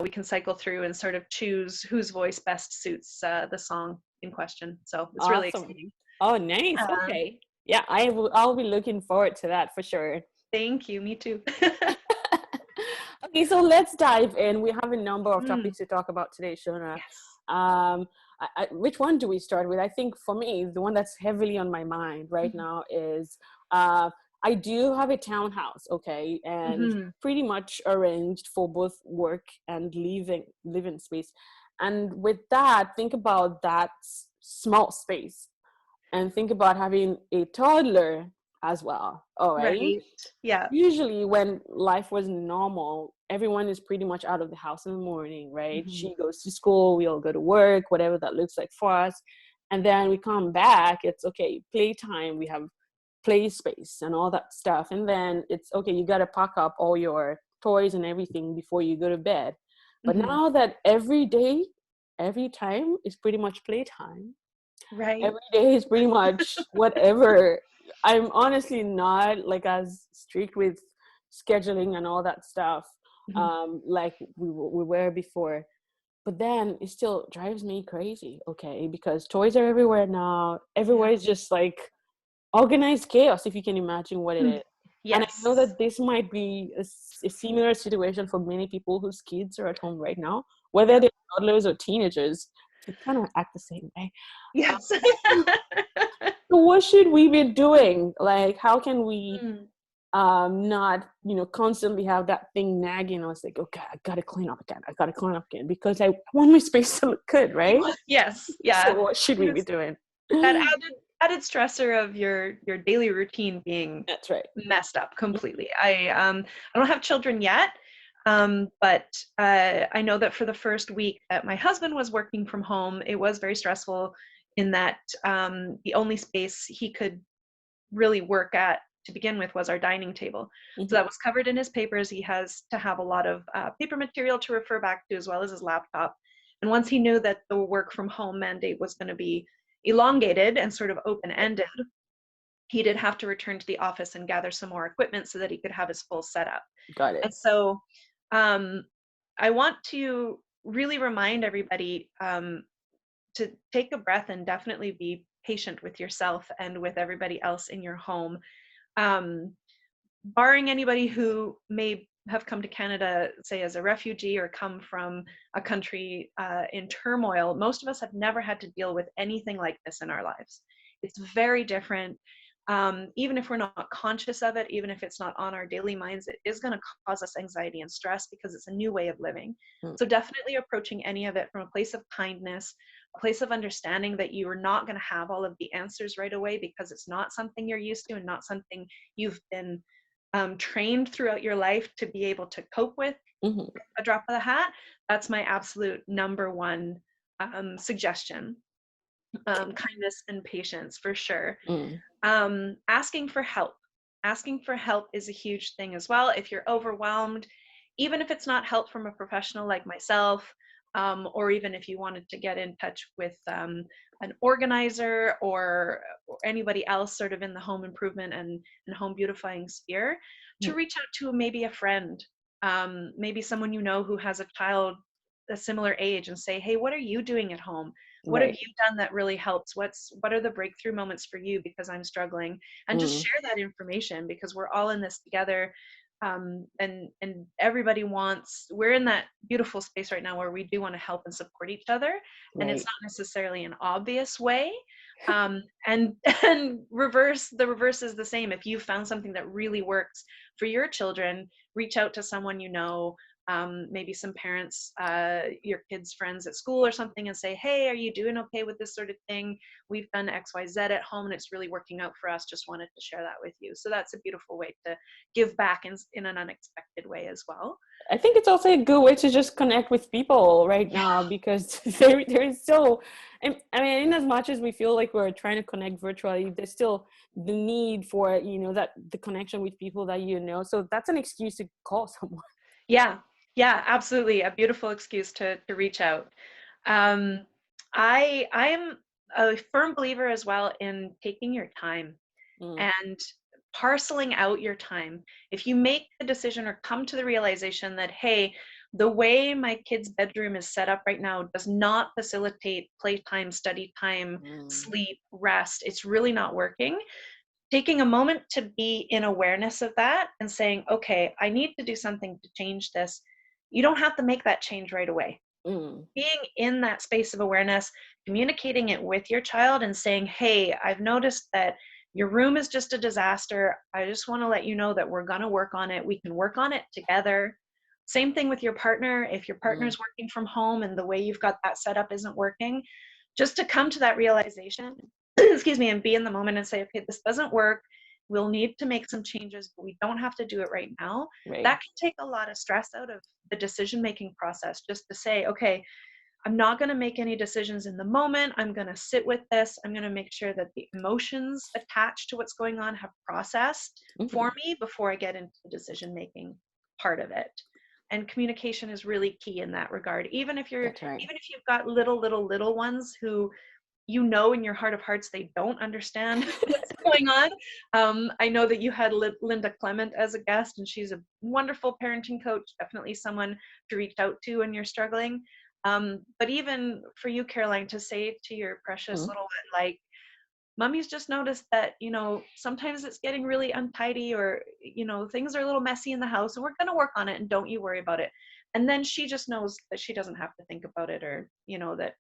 we can cycle through and sort of choose whose voice best suits the song in question. So it's really Awesome. exciting. Oh, nice. Um, Okay. Yeah, I'll be looking forward to that for sure. Thank you. Me too. Okay, so let's dive in. We have a number of Mm, topics to talk about today, Shona. yes. Um, which one do we start with? I think for me, the one that's heavily on my mind right Mhm. now is uh, I do have a townhouse, okay, and Mhm. pretty much arranged for both work and living space. And with that, think about that small space, and think about having a toddler as well. All right. Right. Yeah. Usually when life was normal, everyone is pretty much out of the house in the morning, right? Mhm. She goes to school, we all go to work, whatever that looks like for us. And then we come back, it's okay, playtime, we have play space and all that stuff. And then it's okay, you got to pack up all your toys and everything before you go to bed. But Mhm. now that every day, every time is pretty much playtime, Right. every day is pretty much whatever. I'm honestly not like as strict with scheduling and all that stuff, Mhm. like we were before. But then it still drives me crazy, okay? Because toys are everywhere now. Everywhere Yeah. is just like organized chaos, if you can imagine what it Mm. is. And I know Yes. that this might be a similar situation for many people whose kids are at home right now, whether Yep. they're toddlers or teenagers. They kind of act the same way. Yes. So what should we be doing? Like, how can we Mm. not, constantly have that thing nagging us like, okay, I gotta clean up again. I gotta clean up again because I want my space to look good, right? Yes. Yeah. So what should we be Yes. doing? That added stressor of your daily routine being That's right. messed up completely. I don't have children yet, but I know that for the first week that my husband was working from home, it was very stressful in that the only space he could really work at to begin with was our dining table. So Hmm. that was covered in his papers. He has to have a lot of paper material to refer back to, as well as his laptop. And once he knew that the work from home mandate was going to be elongated and sort of open ended, he did have to return to the office and gather some more equipment so that he could have his full setup. Got it. And so um, I want to really remind everybody to take a breath and definitely be patient with yourself and with everybody else in your home. Um, Barring anybody who may have come to Canada, say as a refugee or come from a country in turmoil, most of us have never had to deal with anything like this in our lives. It's very different. Even if we're not conscious of it, even if it's not on our daily minds, it is going to cause us anxiety and stress because it's a new way of living. Mm. So, definitely approaching any of it from a place of kindness, a place of understanding that you are not going to have all of the answers right away because it's not something you're used to and not something you've been trained throughout your life to be able to cope with Hmm. a drop of the hat. That's my absolute number one suggestion. Kindness and patience for sure. Mm. Asking for help. Asking for help is a huge thing as well. If you're overwhelmed, even if it's not help from a professional like myself, or even if you wanted to get in touch with an organizer or anybody else sort of in the home improvement and home beautifying sphere, to Mm. reach out to maybe a friend, maybe someone you know who has a child a similar age and say, hey, what are you doing at home? What have Right. you done that really helps? What are the breakthrough moments for you because I'm struggling? And just Mm. share that information because we're all in this together. And everybody wants, we're in that beautiful space right now where we do want to help and support each other, and it's Right. not necessarily an obvious way. And and the reverse is the same. If you found something that really works for your children, reach out to someone you know, maybe some parents, your kids' friends at school or something, and say, hey, are you doing okay with this sort of thing? We've done XYZ at home and it's really working out for us. Just wanted to share that with you. So that's a beautiful way to give back in an unexpected way as well. I think it's also a good way to just connect with people right Yeah. now because there is still, I mean, in as much as we feel like we're trying to connect virtually, there's still the need for, that the connection with people that you know. So that's an excuse to call someone. Yeah. Yeah, absolutely. A beautiful excuse to reach out. Um, I am a firm believer as well in taking your time Mm. and parceling out your time. If you make the decision or come to the realization that, hey, The way my kid's bedroom is set up right now does not facilitate playtime, study time, Mm, sleep, rest. It's really not working. Taking a moment to be in awareness of that and saying, okay, I need to do something to change this. You don't have to make that change right away. mm, Being in that space of awareness, communicating it with your child and saying, hey, I've noticed that your room is just a disaster. I just want to let you know that we're going to work on it. We can work on it together. Same thing with your partner. If your mm, partner's working from home and the way you've got that set up isn't working, just to come to that realization, excuse me, and be in the moment and say, okay, this doesn't work. We'll need to make some changes, but we don't have to do it right now. right. That can take a lot of stress out of the decision making process, just to say, okay, I'm not going to make any decisions in the moment. I'm going to sit with this. I'm going to make sure that the emotions attached to what's going on have processed Hmm. for me before I get into the decision making part of it. And communication is really key in that regard. That's right. Even if you've got little ones who in your heart of hearts they don't understand what's going on. I know that you had Linda Clement as a guest, and she's a wonderful parenting coach, definitely someone to reach out to when you're struggling. But even for you, Caroline, to say to your precious Mm. little one, like, mommy's just noticed that, sometimes it's getting really untidy, or, things are a little messy in the house, and we're going to work on it, and don't you worry about it. And then she just knows that she doesn't have to think about it, or, that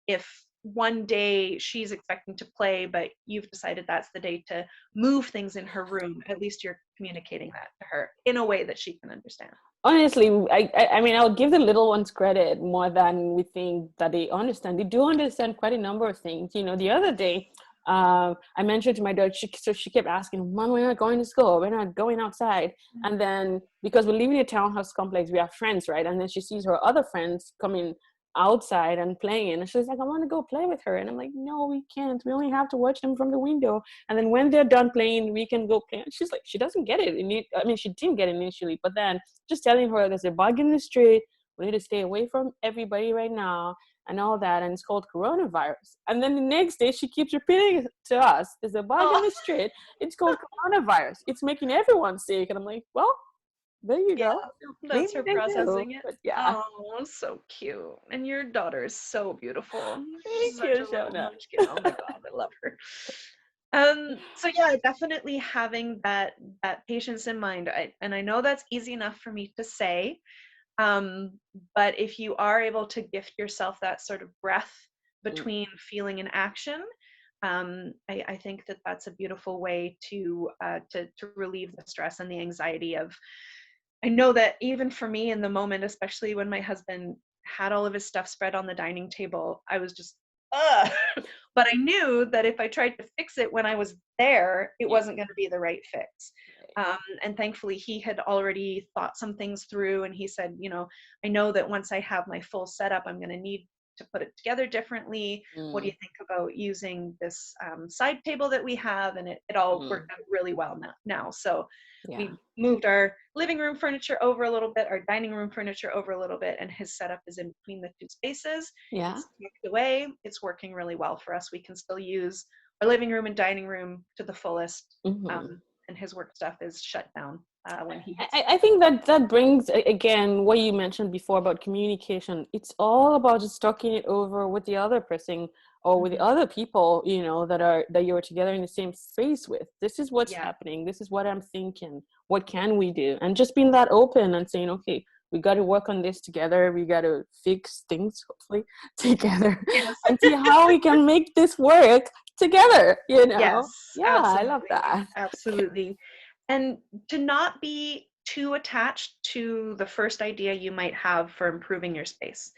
if one day she's expecting to play, but you've decided that's the day to move things in her room, at least you're communicating that to her in a way that she can understand. Honestly, I mean, I'll give the little ones credit more than we think that they understand. They do understand quite a number of things. You know, the other day, I mentioned to my daughter, so she kept asking, Mom, we're not going to school. We're not going outside. And then because we're living in a townhouse complex, we have friends, right? And then she sees her other friends coming outside and playing. And she's like, I want to go play with her. And I'm like, no, we can't. We only have to watch them from the window. And then when they're done playing, we can go play. And she's like, she doesn't get it. I mean, she didn't get it initially, but then just telling her there's a bug in the street. We need to stay away from everybody right now and all that. And it's called coronavirus. And then the next day she keeps repeating it to us. There's a bug in Oh, the street. It's called coronavirus. It's making everyone sick. And I'm like, well, there you yeah, go. Maybe that's her they do. processing it. But yeah. Oh, so cute. And your daughter is so beautiful. She's Thank such you, a little Shona. munchkin. Oh my God, I love her. So yeah, definitely having that patience in mind. And I know that's easy enough for me to say, Um, but if you are able to gift yourself that sort of breath Mm, between feeling and action, I think that that's a beautiful way to relieve the stress and the anxiety of. I know that even for me in the moment, especially when my husband had all of his stuff spread on the dining table, I was just, ugh. But I knew that if I tried to fix it when I was there, it yeah. wasn't going to be the right fix. Right. And thankfully, he had already thought some things through, and he said, I know that once I have my full setup, I'm going to need to put it together differently. What do you Mm, think about using this side table that we have? And it all mm, worked out really well now. So yeah. we moved our living room furniture over a little bit, our dining room furniture over a little bit, and his setup is in between the two spaces. Yeah. It's tucked away. It's working really well for us. We can still use our living room and dining room to the fullest, Hmm. and his work stuff is shut down when he hits. I think that that brings again what you mentioned before about communication. It's all about just talking it over with the other person or with the Mhm. other people, you know, that you're together in the same space with. This is what's Yeah. happening. This is what I'm thinking. What can we do? And just being that open and saying, okay, we got to work on this together. We got to fix things hopefully together Yes. and see how we can make this work together, you know? Yes. Yeah, I love Absolutely. that. Absolutely. And to not be too attached to the first idea you might have for improving your space.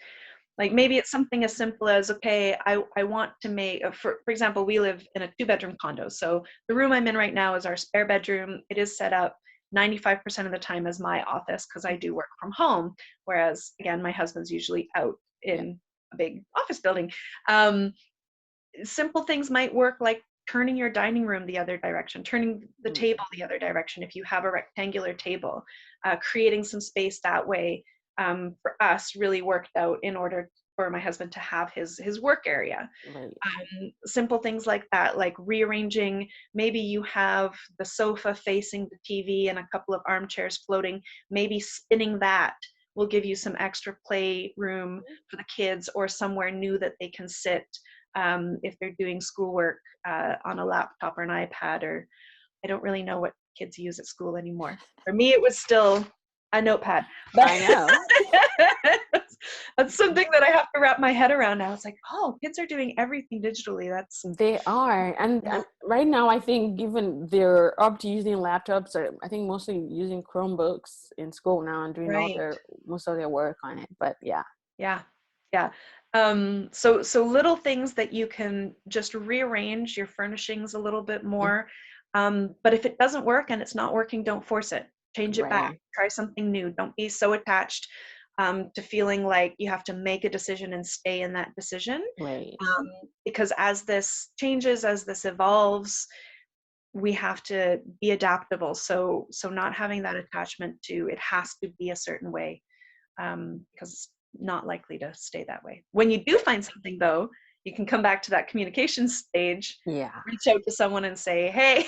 Like maybe it's something as simple as, okay, I want to make, for example, we live in a 2-bedroom condo. So the room I'm in right now is our spare bedroom. It is set up 95% of the time as my office because I do work from home. Whereas, again, my husband's usually out Yeah. in a big office building. Um, Simple things might work, like turning your dining room the other direction, turning the Mm, table the other direction if you have a rectangular table. Creating some space that way, for us, really worked out in order for my husband to have his work area. right. Simple things like that, like rearranging. Maybe you have the sofa facing the TV and a couple of armchairs floating, maybe spinning that we'll give you some extra play room for the kids, or somewhere new that they can sit if they're doing schoolwork on a laptop or an iPad, or I don't really know what kids use at school anymore. For me, it was still a notepad. But I know. that's something that I have to wrap my head around now. It's like, oh, kids are doing everything digitally. That's They are. yeah, And right now, I think given they're up to using laptops, or I think mostly using Chromebooks in school now and doing all right. their most of their work on it. But yeah. Yeah. Yeah. So little things that you can just rearrange your furnishings a little bit Mhm. more. But if it doesn't work and it's not working, don't force it. Change it back. Right. Try something new. Don't be so attached to feeling like you have to make a decision and stay in that decision. Right. Um, because as this changes, as this evolves, we have to be adaptable. So not having that attachment to it has to be a certain way, because it's not likely to stay that way. When you do find something, though, you can come back to that communication stage, Yeah. reach out to someone and say, hey,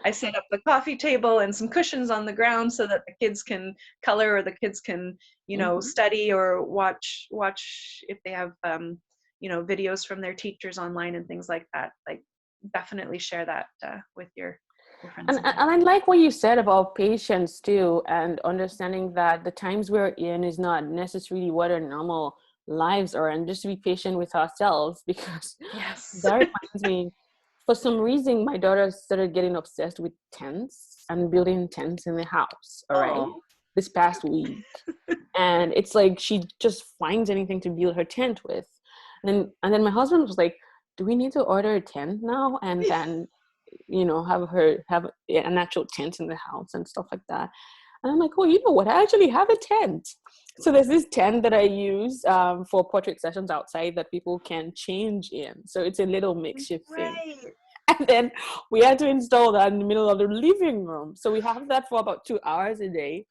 I set up the coffee table and some cushions on the ground so that the kids can color, or the kids can, Hmm. study or watch if they have, videos from their teachers online and things like that. Like, definitely share that with your friends and And I family. like what you said about patience too, and understanding that the times we're in is not necessarily what our normal lives are, and just to be patient with ourselves because Yes. that reminds me, for some reason, my daughter started getting obsessed with tents and building tents in the house, all right, Oh, this past week. And it's like she just finds anything to build her tent with. And then my husband was like, do we need to order a tent now? And then have her have an actual tent in the house and stuff like that. And I'm like, oh, you know what? I actually have a tent. So there's this tent that I use for portrait sessions outside that people can change in. So it's a little makeshift thing. right. And then we had to install that in the middle of the living room. So we have that for about 2 hours a day.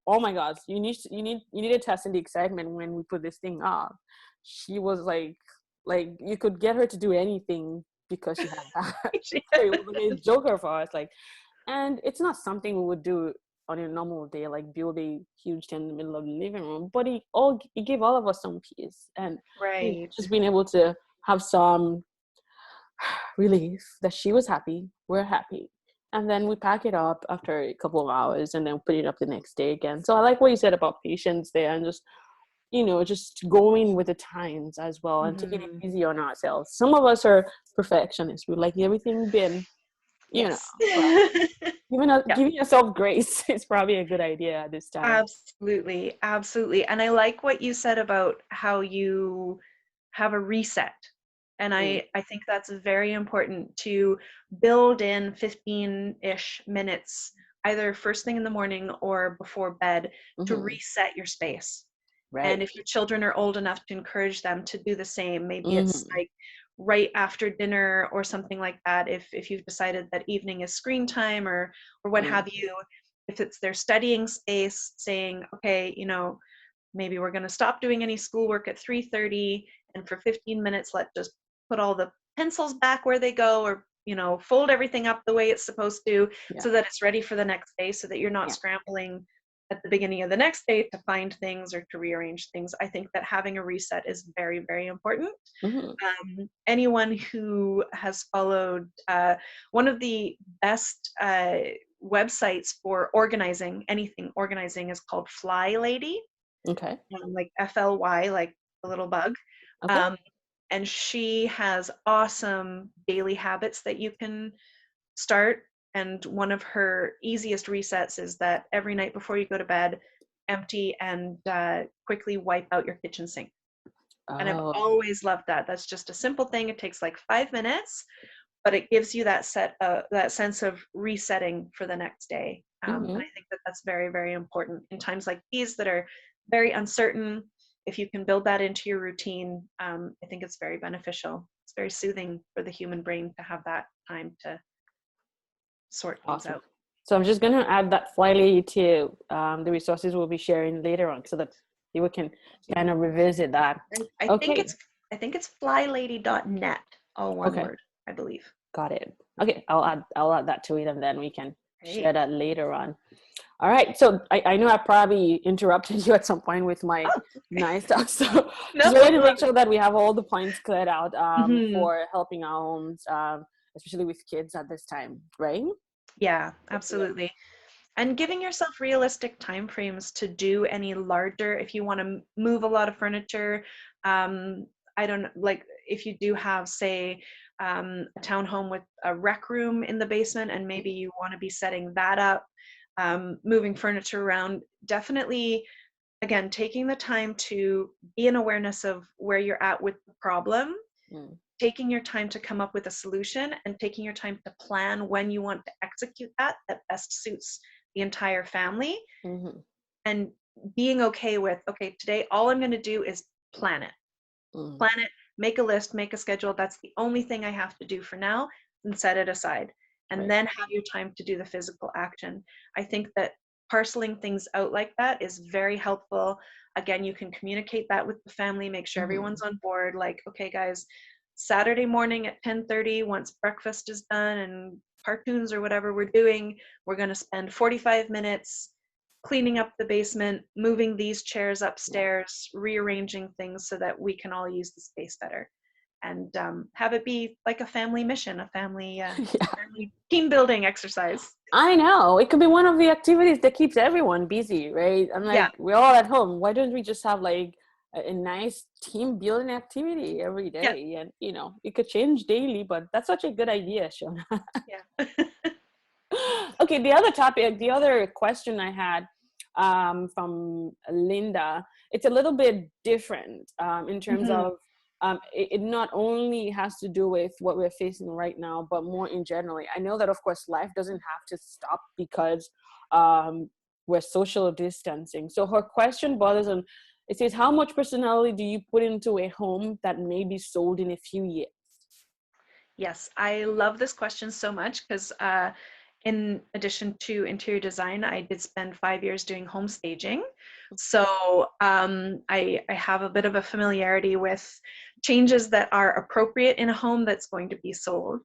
Oh my gosh, you need to test in the excitement when we put this thing up. She was like you could get her to do anything because she had that. So it was like a joker for us. Like, and it's not something we would do on a normal day, like build a huge tent in the middle of the living room. But it gave all of us some peace, and Right. just being able to have some relief that she was happy, we're happy. And then we pack it up after a couple of hours and then put it up the next day again. So I like what you said about patience there, and just going with the times as well and taking it Mhm. easy on ourselves. Some of us are perfectionists. We like everything been, Yes. but Yeah, giving yourself grace is probably a good idea at this time. absolutely, absolutely. And I like what you said about how you have a reset. And Mm. I think that's very important to build in 15-ish minutes, either first thing in the morning or before bed, to Hmm. reset your space. And Right. if your children are old enough, to encourage them to do the same. Maybe it's Hmm. like right after dinner or something like that. If you've decided that evening is screen time, or what Mm. have you. If it's their studying space, saying, okay, maybe we're going to stop doing any schoolwork at 3:30, and for 15 minutes, let's just put all the pencils back where they go, or fold everything up the way it's supposed to, Yeah. so that it's ready for the next day, so that you're not Yeah. scrambling at the beginning of the next day to find things or to rearrange things. I think that having a reset is very, very important. Hmm. Anyone who has followed one of the best websites for organizing anything organizing is called Fly Lady, Okay. like FLY, like a little bug. Okay. Um, and she has awesome daily habits that you can start. And one of her easiest resets is that every night before you go to bed, empty and quickly wipe out your kitchen sink. And I've Oh. always loved that. That's just a simple thing. It takes like 5 minutes, but it gives you that sense of resetting for the next day. And Hmm. I think that that's very, very important in times like these that are very uncertain. If you can build that into your routine, I think it's very beneficial. It's very soothing for the human brain to have that time to sort things Awesome. out. So I'm just going to add that flyly to the resources we'll be sharing later on so that people can kind of revisit that. I think Okay. it's flylady.net, all one Okay. word, I believe. Got it. Okay. I'll add that to it and then we can share Great. that later on. All right. So I know I probably interrupted you at some point with my Oh, nice stuff. So no, just wanted to love make sure that we have all the points cleared out it. Mhm. for helping our homes, especially with kids at this time, right? Yeah, Good to know. absolutely. And giving yourself realistic timeframes to do any larger, if you want to move a lot of furniture, um, I don't know, like if you do have, say, a townhome with a rec room in the basement, and maybe you want to be setting that up, moving furniture around, definitely, again, taking the time to be in awareness of where you're at with the problem, Mm, taking your time to come up with a solution, and taking your time to plan when you want to execute that best suits the entire family, mm-hmm, and being okay with, okay, today all I'm going to do is plan it. mm, Plan it, make a list, make a schedule. That's the only thing I have to do for now, and set it aside. And right. then have your time to do the physical action. I think that parceling things out like that is very helpful. Again, you can communicate that with the family, make sure Mm-hmm, everyone's on board. Like, okay, guys, Saturday morning at 10:30, once breakfast is done and cartoons or whatever we're doing, we're going to spend 45 minutes cleaning up the basement, moving these chairs upstairs, rearranging things so that we can all use the space better, and have it be like a family mission, yeah. family team building exercise. I know. It could be one of the activities that keeps everyone busy, right? I'm Yeah, like, we're all at home. Why don't we just have like a nice team building activity every yeah, day? And, it could change daily, but that's such a good idea, Shona. yeah. Okay, the other question I had from Linda, it's a little bit different in terms Mhm. of it not only has to do with what we're facing right now, but more in generally. I know that, of course, life doesn't have to stop because um, we're social distancing. So her question bothers on, it says, how much personality do you put into a home that may be sold in a few years? Yes, I love this question so much because in addition to interior design, I did spend 5 years doing home staging. So I have a bit of a familiarity with changes that are appropriate in a home that's going to be sold.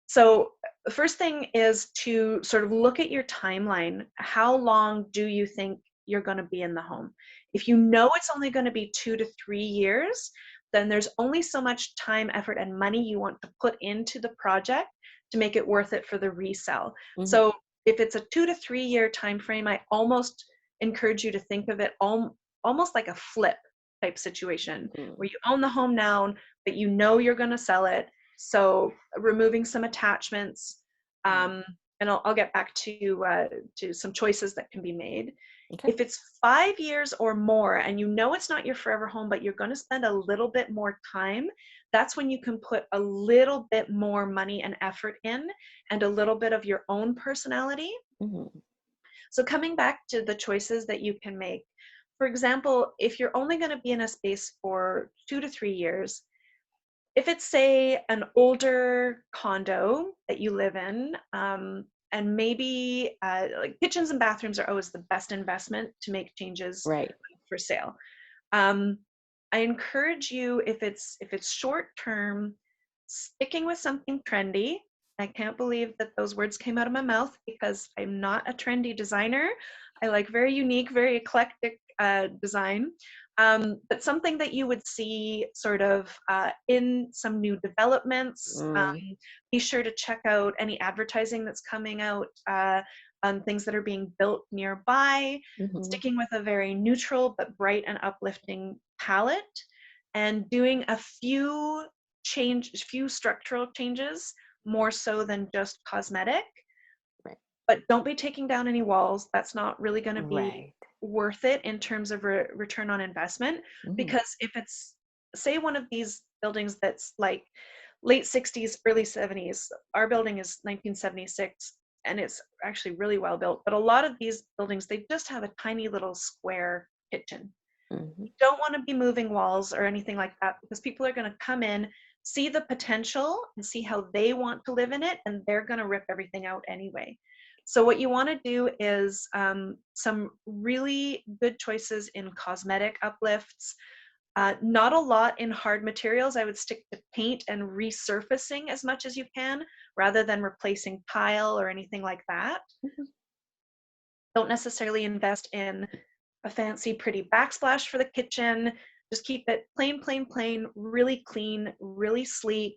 So the first thing is to sort of look at your timeline. How long do you think you're going to be in the home? If you know it's only going to be 2 to 3 years, then there's only so much time, effort, and money you want to put into the project to make it worth it for the resell. Mm-hmm. So if it's a 2 to 3 year time frame, I almost encourage you to think of it almost like a flip type situation Mm-hmm. where you own the home now, but you know you're going to sell it. So removing some attachments, um, and I'll get back to some choices that can be made. Okay. If it's 5 years or more and you know it's not your forever home, but you're going to spend a little bit more time, that's when you can put a little bit more money and effort in, and a little bit of your own personality. Mm-hmm. So coming back to the choices that you can make, for example, if you're only going to be in a space for 2 to 3 years, if it's, say, an older condo that you live in, and maybe like kitchens and bathrooms are always the best investment to make changes Right. for sale. Um, I encourage you, if it's short term, sticking with something trendy. I can't believe that those words came out of my mouth because I'm not a trendy designer. I like very unique, very eclectic design. But something that you would see sort of in some new developments. Mm, Be sure to check out any advertising that's coming out on things that are being built nearby, mhm, sticking with a very neutral but bright and uplifting palette, and doing a few structural changes, more so than just cosmetic. right, But don't be taking down any walls. That's not really going to be right. worth it in terms of return on investment. Mhm, Because if it's, say, one of these buildings that's like late 60s, early 70s, our building is 1976 and it's actually really well built. But a lot of these buildings, they just have a tiny little square kitchen. mhm, You don't want to be moving walls or anything like that, because people are going to come in, see the potential, and see how they want to live in it, and they're going to rip everything out anyway. So what you want to do is some really good choices in cosmetic uplifts. Not a lot in hard materials. I would stick to paint and resurfacing as much as you can, rather than replacing tile or anything like that. mhm. Don't necessarily invest in a fancy, pretty backsplash for the kitchen. Just keep it plain, plain, plain, really clean, really sleek,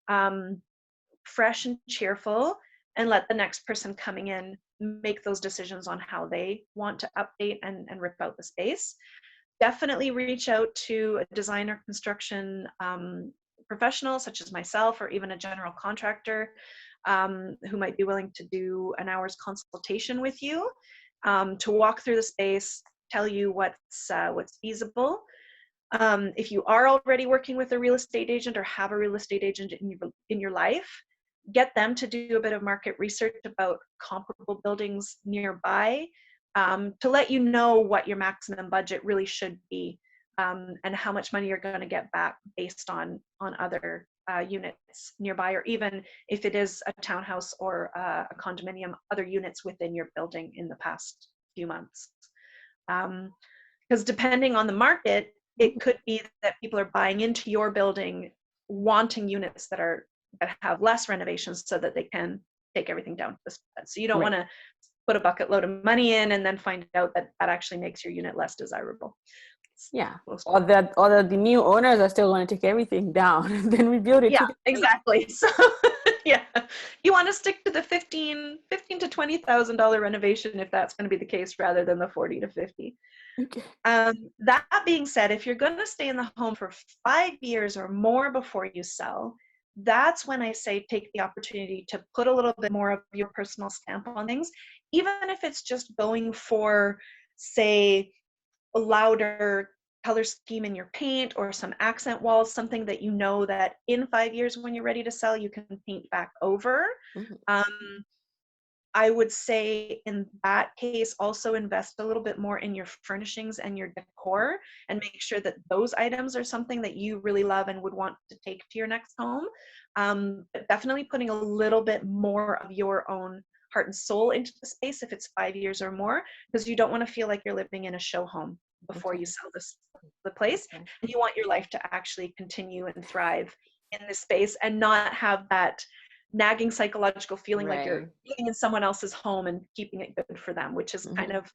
um, fresh and cheerful, and let the next person coming in make those decisions on how they want to update and rip out the space. Definitely reach out to a designer construction professional such as myself, or even a general contractor who might be willing to do an hour's consultation with you to walk through the space, tell you what's feasible. If you are already working with a real estate agent or have a real estate agent in your life, get them to do a bit of market research about comparable buildings nearby to let you know what your maximum budget really should be, and how much money you're going to get back based on other units nearby, or even if it is a townhouse or a condominium, other units within your building in the past few months. Because depending on the market, it could be that people are buying into your building wanting units that have less renovations so that they can take everything down to the stud. So you don't want Right. to put a bucket load of money in and then find out that that actually makes your unit less desirable. Yeah. Or the new owners are still going to take everything down and then rebuild it Yeah, to the exactly. So yeah, you want to stick to the 15 to $20,000 renovation if that's going to be the case, rather than the 40 to 50. okay. That being said, if you're going to stay in the home for 5 years or more before you sell, that's when I say take the opportunity to put a little bit more of your personal stamp on things, even if it's just going for, say, a louder color scheme in your paint or some accent walls, something that you know that in 5 years when you're ready to sell, you can paint back over. Mhm. Um, I would say in that case, also invest a little bit more in your furnishings and your decor, and make sure that those items are something that you really love and would want to take to your next home. But definitely putting a little bit more of your own heart and soul into the space if it's 5 years or more, because you don't want to feel like you're living in a show home before you Okay. sell the place. Okay. And you want your life to actually continue and thrive in this space, and not have that nagging psychological feeling like you're Right. living in someone else's home and keeping it good for them, which is kind Hmm. of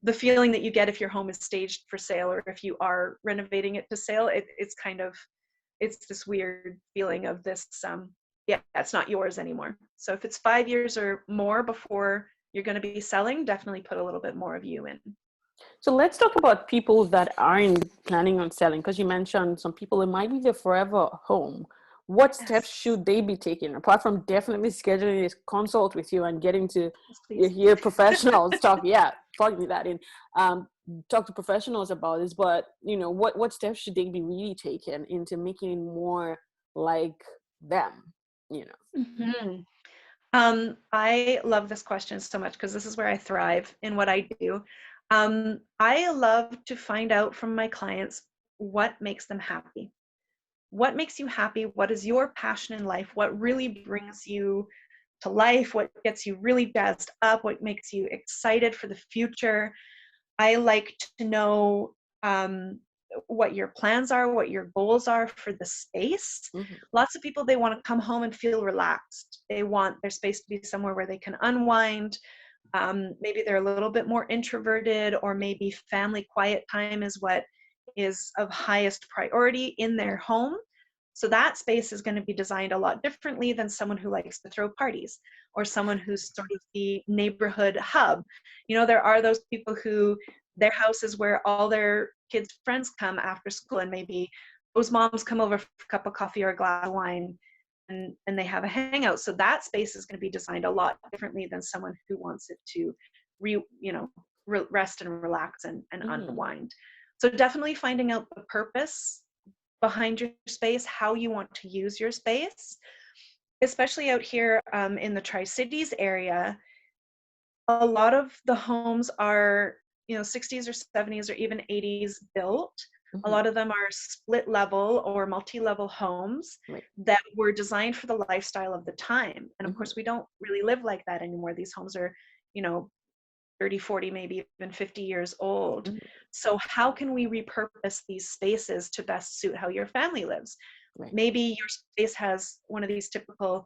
the feeling that you get if your home is staged for sale, or if you are renovating it to sale. It's this weird feeling of this, yeah, it's not yours anymore. So if it's 5 years or more before you're going to be selling, definitely put a little bit more of you in. So let's talk about people that aren't planning on selling, because you mentioned some people, it might be their forever home. What steps Yes, should they be taking apart from definitely scheduling this consult with you and getting to yes, please. hear professionals talk? Yeah, plug me that in. Talk to professionals about this, but what steps should they be really taking into making it more like them? You know. Mhm. I love this question so much because this is where I thrive in what I do. I love to find out from my clients what makes them happy. What makes you happy? What is your passion in life? What really brings you to life? What gets you really jazzed up? What makes you excited for the future? I like to know what your plans are, what your goals are for the space. Hmm. Lots of people, they want to come home and feel relaxed. They want their space to be somewhere where they can unwind. Maybe they're a little bit more introverted, or maybe family quiet time is what is of highest priority in their home. So that space is going to be designed a lot differently than someone who likes to throw parties, or someone who's sort of the neighborhood hub. There are those people who their house is where all their kids' friends come after school, and maybe those moms come over for a cup of coffee or a glass of wine, and they have a hangout. So that space is going to be designed a lot differently than someone who wants it to rest and relax and Hmm. unwind. So definitely finding out the purpose behind your space, how you want to use your space, especially out here in the Tri-Cities area. A lot of the homes are 60s or 70s or even 80s built. A Hmm. lot of them are split level or multi-level homes Right. that were designed for the lifestyle of the time. And of Hmm. course, we don't really live like that anymore. These homes are, you know 30, 40, maybe even 50 years old. Hmm. So how can we repurpose these spaces to best suit how your family lives? Right. Maybe your space has one of these typical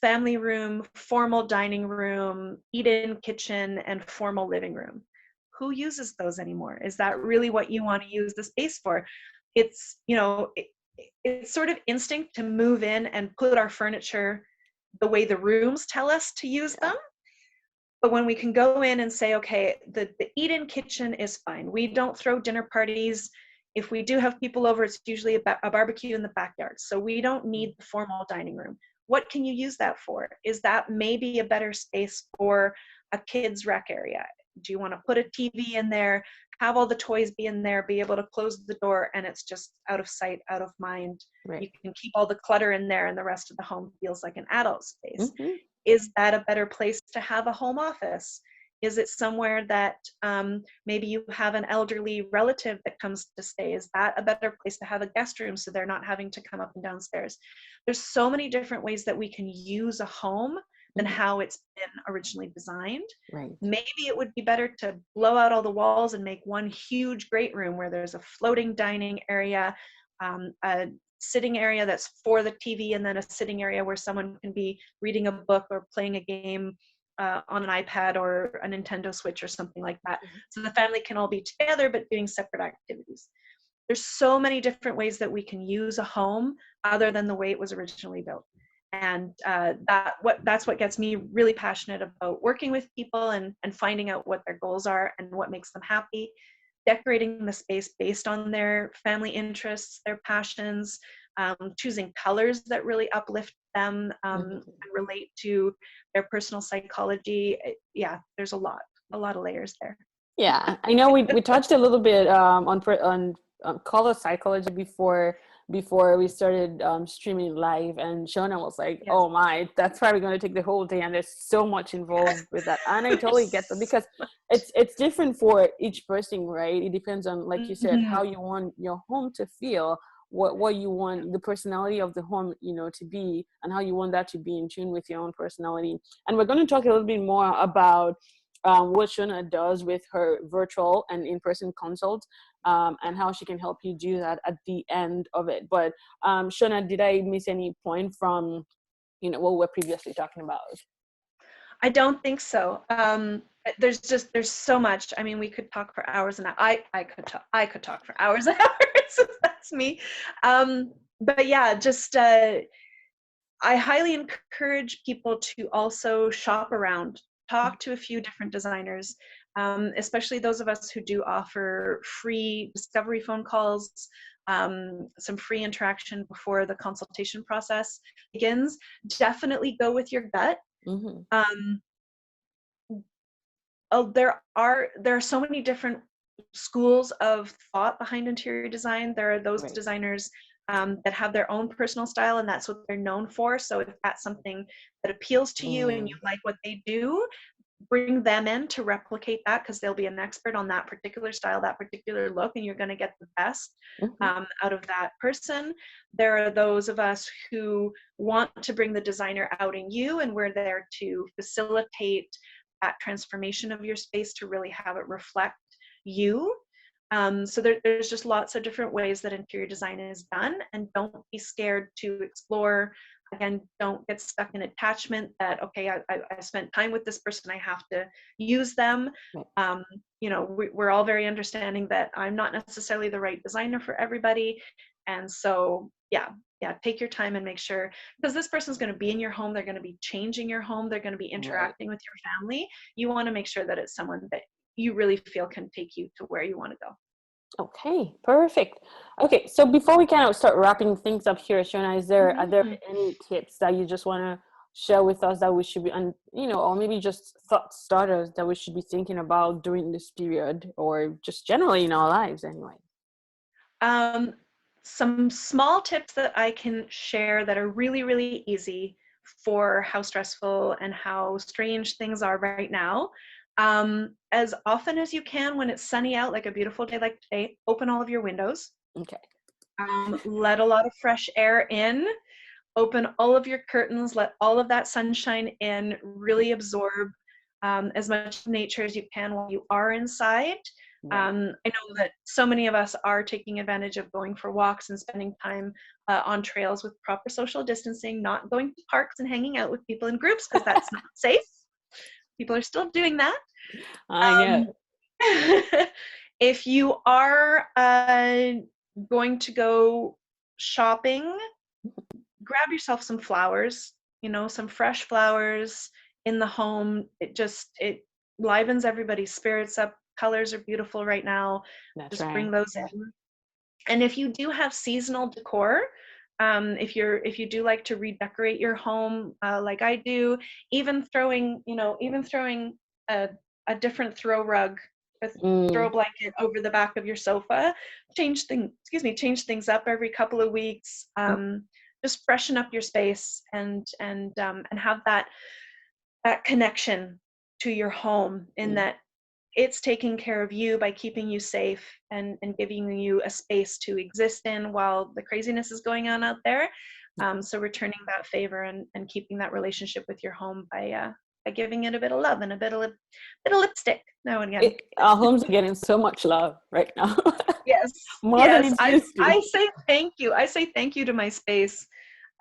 family room, formal dining room, eat-in kitchen, and formal living room. Who uses those anymore? Is that really what you want to use the space for? It's, it's sort of instinct to move in and put our furniture the way the rooms tell us to use Yeah. them. But when we can go in and say, okay, the eat-in kitchen is fine. We don't throw dinner parties. If we do have people over, it's usually a barbecue in the backyard. So we don't need the formal dining room. What can you use that for? Is that maybe a better space for a kids' rec area? Do you want to put a TV in there, have all the toys be in there, be able to close the door, and it's just out of sight, out of mind? Right. You can keep all the clutter in there, and the rest of the home feels like an adult space. Mm-hmm. Is that a better place to have a home office? Is it somewhere that maybe you have an elderly relative that comes to stay? Is that a better place to have a guest room so they're not having to come up and downstairs? There's so many different ways that we can use a home than Mm-hmm. how it's been originally designed. Right. Maybe it would be better to blow out all the walls and make one huge great room where there's a floating dining area, a sitting area that's for the TV, and then a sitting area where someone can be reading a book or playing a game on an iPad or a Nintendo Switch or something like that. So the family can all be together but doing separate activities. There's so many different ways that we can use a home other than the way it was originally built. And that's what gets me really passionate about working with people and finding out what their goals are and what makes them happy, decorating the space based on their family interests, their passions, choosing colors that really uplift them and Mm-hmm. relate to their personal psychology. Yeah, there's a lot of layers there. Yeah, I know we touched a little bit on color psychology before we started streaming live, and Shona was like, Yes. "Oh my, that's probably going to take the whole day," and there's so much involved with that, and I totally get that Yes. because it's different for each person, right? It depends on, like you said, Mhm. how you want your home to feel, what you want the personality of the home, to be, and how you want that to be in tune with your own personality. And we're going to talk a little bit more about what Shona does with her virtual and in-person consults, and how she can help you do that at the end of it. But Shona, did I miss any point from what we were previously talking about? I don't think so. There's so much. I mean, we could talk for hours, and I could talk for hours and hours. If that's me. But yeah, just I highly encourage people to also shop around, talk to a few different designers, especially those of us who do offer free discovery phone calls, some free interaction before the consultation process begins. Definitely go with your gut. Mm-hmm. Um, there are so many different schools of thought behind interior design. There are those Right. designers that have their own personal style, and that's what they're known for. So if that's something that appeals to you and you Mm. like what they do, bring them in to replicate that, because they'll be an expert on that particular style, that particular look, and you're going to get the best Mm-hmm. out of that person. There are those of us who want to bring the designer out in you, and we're there to facilitate that transformation of your space to really have it reflect you. So there's just lots of different ways that interior design is done, and don't be scared to explore. Again, don't get stuck in attachment that, okay, I spent time with this person, I have to use them. Right. We're all very understanding that I'm not necessarily the right designer for everybody. And so, yeah, take your time and make sure, because this person's going to be in your home, they're going to be changing your home, they're going to be Right. interacting with your family. You want to make sure that it's someone that you really feel can take you to where you want to go. Okay, perfect. Okay, so before we kind of start wrapping things up here, Shona, are there Mhm. any tips that you just want to share with us that we should be, or maybe just thought starters that we should be thinking about during this period, or just generally in our lives, anyway? Um, some small tips that I can share that are really, really easy for how stressful and how strange things are right now. As often as you can, when it's sunny out, like a beautiful day like today, open all of your windows. Okay. Let a lot of fresh air in. Open all of your curtains. Let all of that sunshine in. Really absorb as much nature as you can while you are inside. Right. I know that so many of us are taking advantage of going for walks and spending time on trails with proper social distancing, not going to parks and hanging out with people in groups because that's not safe. People are still doing that. I know. Um, if you are going to go shopping, grab yourself some flowers, some fresh flowers in the home. It livens everybody's spirits up. Colors are beautiful right now. That's Just right. bring those in. And if you do have seasonal decor, if you do like to redecorate your home, like I do, even throwing a, a different throw rug, a throw Mm, blanket over the back of your sofa, change things up every couple of weeks. Just freshen up your space and have that connection to your home, in mm, that it's taking care of you by keeping you safe and giving you a space to exist in while the craziness is going on out there. So returning that favor and keeping that relationship with your home by giving it a bit of love and bit of lipstick now and again. our homes are getting so much love right now, Yes, more than yes. it I used to. I say thank you. I say thank you to my space.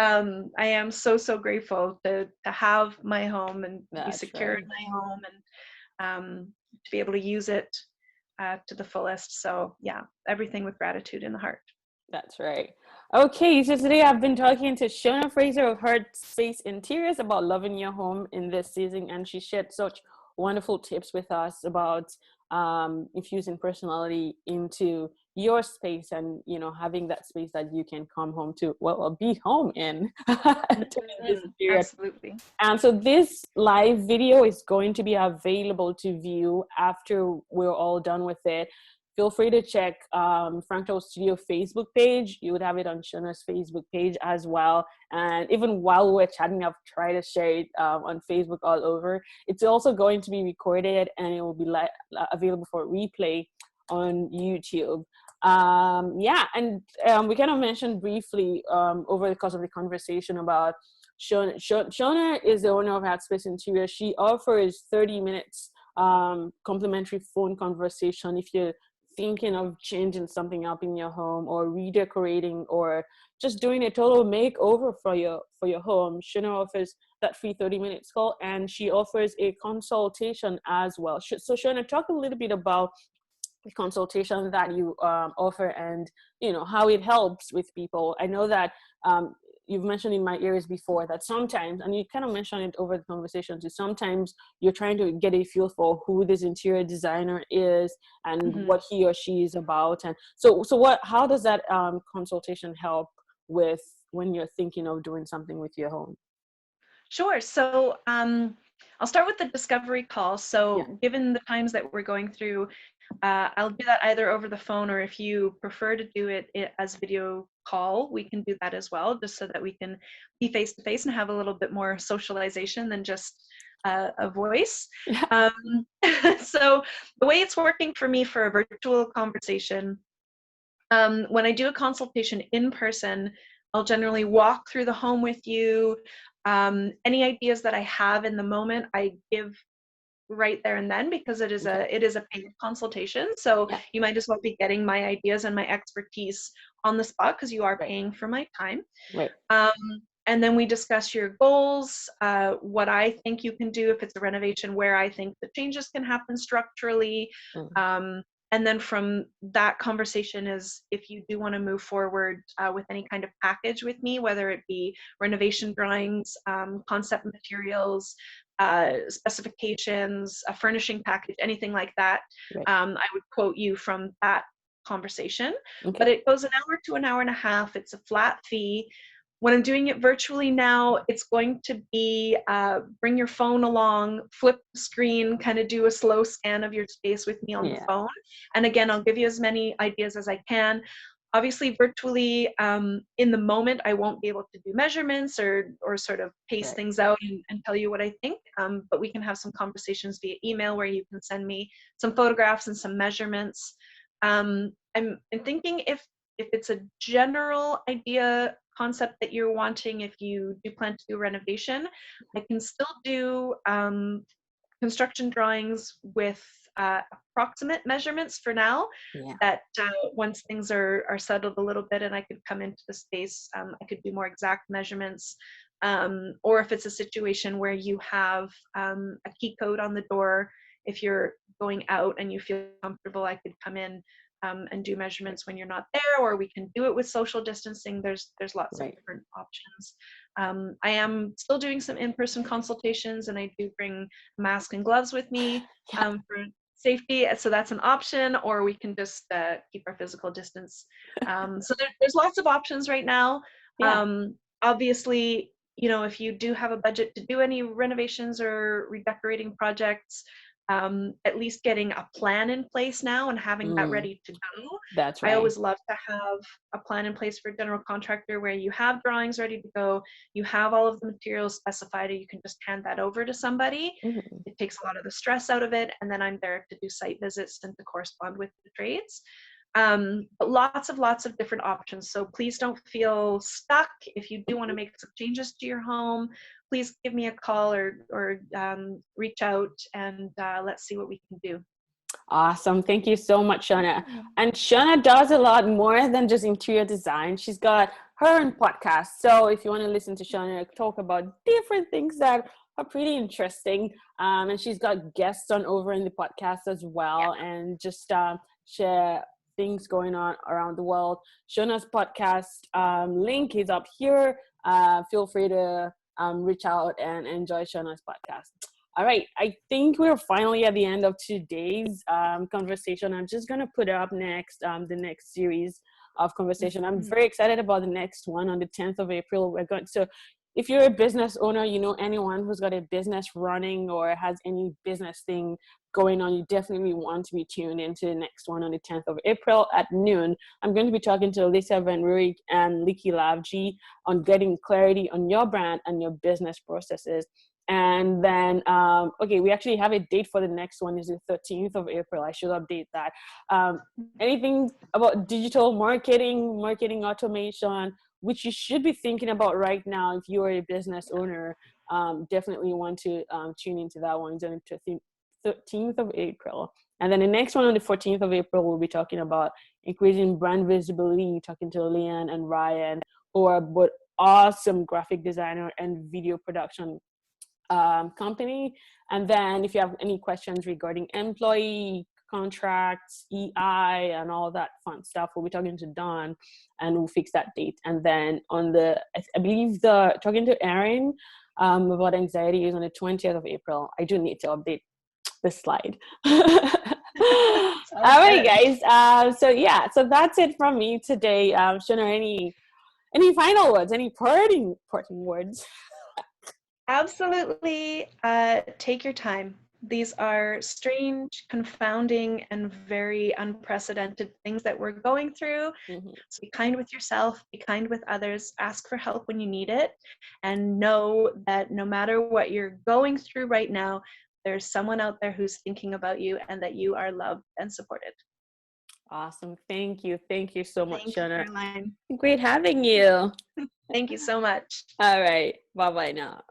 I am so grateful to have my home and to be That's secure in right. my home and to be able to use it to the fullest. So yeah, everything with gratitude in the heart. That's right. Okay, so today I've been talking to Shona Fraser of Heart Space Interiors about loving your home in this season, and she shared such wonderful tips with us about infusing personality into your space, and having that space that you can come home to, well, be home in during this period. Absolutely. And so this live video is going to be available to view after we're all done with it. Feel free to check Fractal Studio Facebook page. You would have it on Shona's Facebook page as well. And even while we're chatting, I've tried to share it on Facebook all over. It's also going to be recorded, and it will be available for replay on YouTube. Yeah, and we kind of mentioned briefly over the course of the conversation about Shona is the owner of Hackspace Interior. She offers 30 minutes complimentary phone conversation if you're thinking of changing something up in your home, or redecorating, or just doing a total makeover for your home. Shona offers that free 30 minutes call, and she offers a consultation as well. So Shona, talk a little bit about the consultation that you offer, and how it helps with people. I know that you've mentioned in my ears before that sometimes, and you kind of mentioned it over the conversation too, sometimes you're trying to get a feel for who this interior designer is and Mhm. what he or she is about. And so how does that consultation help with when you're thinking of doing something with your home? Sure. So I'll start with the discovery call. Yeah. So given the times that we're going through, I'll do that either over the phone, or if you prefer to do it as video call, we can do that as well, just so that we can be face to face and have a little bit more socialization than just a voice. Yeah. Um, so the way it's working for me for a virtual conversation, when I do a consultation in person, I'll generally walk through the home with you. Any ideas that I have in the moment, I give right there and then, because Okay. it is a paid consultation. So Yeah. you might as well be getting my ideas and my expertise on the spot, because you are Right. paying for my time. Right. Um, and then we discuss your goals, what I think you can do if it's a renovation, where I think the changes can happen structurally. Mm. Um, and then from that conversation is if you do want to move forward with any kind of package with me, whether it be renovation drawings, concept materials, specifications, a furnishing package, anything like that, Right. I would quote you from that conversation. But Okay. it goes an hour to an hour and a half. It's a flat fee. When I'm doing it virtually now, it's going to be bring your phone along, flip the screen, kind of do a slow scan of your space with me on the Yeah. phone. And again, I'll give you as many ideas as I can. Obviously, virtually, in the moment, I won't be able to do measurements or sort of pace Right. things out and tell you what I think. But we can have some conversations via email, where you can send me some photographs and some measurements. I'm thinking if it's a general idea concept that you're wanting, if you do plan to do renovation, I can still do construction drawings with approximate measurements for now, Yeah. that once things are settled a little bit and I could come into the space, I could do more exact measurements. Or if it's a situation where you have a key code on the door, if you're going out and you feel comfortable, I could come in and do measurements when you're not there, or we can do it with social distancing. There's lots of Right. different options. I am still doing some in-person consultations, and I do bring a mask and gloves with me Yeah. for safety. So that's an option, or we can just keep our physical distance. So there's lots of options right now. Yeah. Obviously, if you do have a budget to do any renovations or redecorating projects, at least getting a plan in place now and having that Mm, ready to go. that's I right. always love to have a plan in place for a general contractor where you have drawings ready to go, you have all of the materials specified, and you can just hand that over to somebody. Mhm. It takes a lot of the stress out of it, and then I'm there to do site visits and to correspond with the trades. But lots of different options. So please don't feel stuck. If you do want to make some changes to your home, please give me a call or reach out, and let's see what we can do. Awesome. Thank you so much, Shona. And Shona does a lot more than just interior design. She's got her own podcast. So if you want to listen to Shona talk about different things that are pretty interesting, and she's got guests on over in the podcast as Yeah. well, and just share things going on around the world. Shona's podcast link is up here. Feel free to reach out and enjoy Shona's podcast. All right, I think we're finally at the end of today's conversation. I'm just going to put up next the next series of conversation. I'm Mhm. very excited about the next one on the 10th of April. We're going so if you're a business owner, you know anyone who's got a business running or has any business thing going on, you definitely want to be tuned into the next one on the 10th of April at noon. I'm going to be talking to Alyssa Van Rurik and Liki Lavji on getting clarity on your brand and your business processes. And then, okay, we actually have a date for the next one is the 13th of April. I should update that. Anything about digital marketing, marketing automation, which you should be thinking about right now if you are a business owner, definitely want to tune into that one. It's on the 13th of April. And then the next one on the 14th of April, we'll be talking about increasing brand visibility, talking to Leanne and Ryan, who are both awesome graphic designer and video production company. And then if you have any questions regarding employee contracts, EI, and all that fun stuff, we'll be talking to Don and we'll fix that date. And then on the, I believe the talking to Erin about anxiety is on the 20th of April. I do need to update the slide. Sounds All right, good. guys. So yeah, so that's it from me today. Shona, any final words? Any parting words? Absolutely. Take your time. These are strange, confounding, and very unprecedented things that we're going through. Mhm. So be kind with yourself, be kind with others, ask for help when you need it, and know that no matter what you're going through right now, there's someone out there who's thinking about you and that you are loved and supported. Awesome. Thank you. Thank you so much, Thank you, Shona. Caroline. Great having you. Thank you so much. All right. Bye bye now.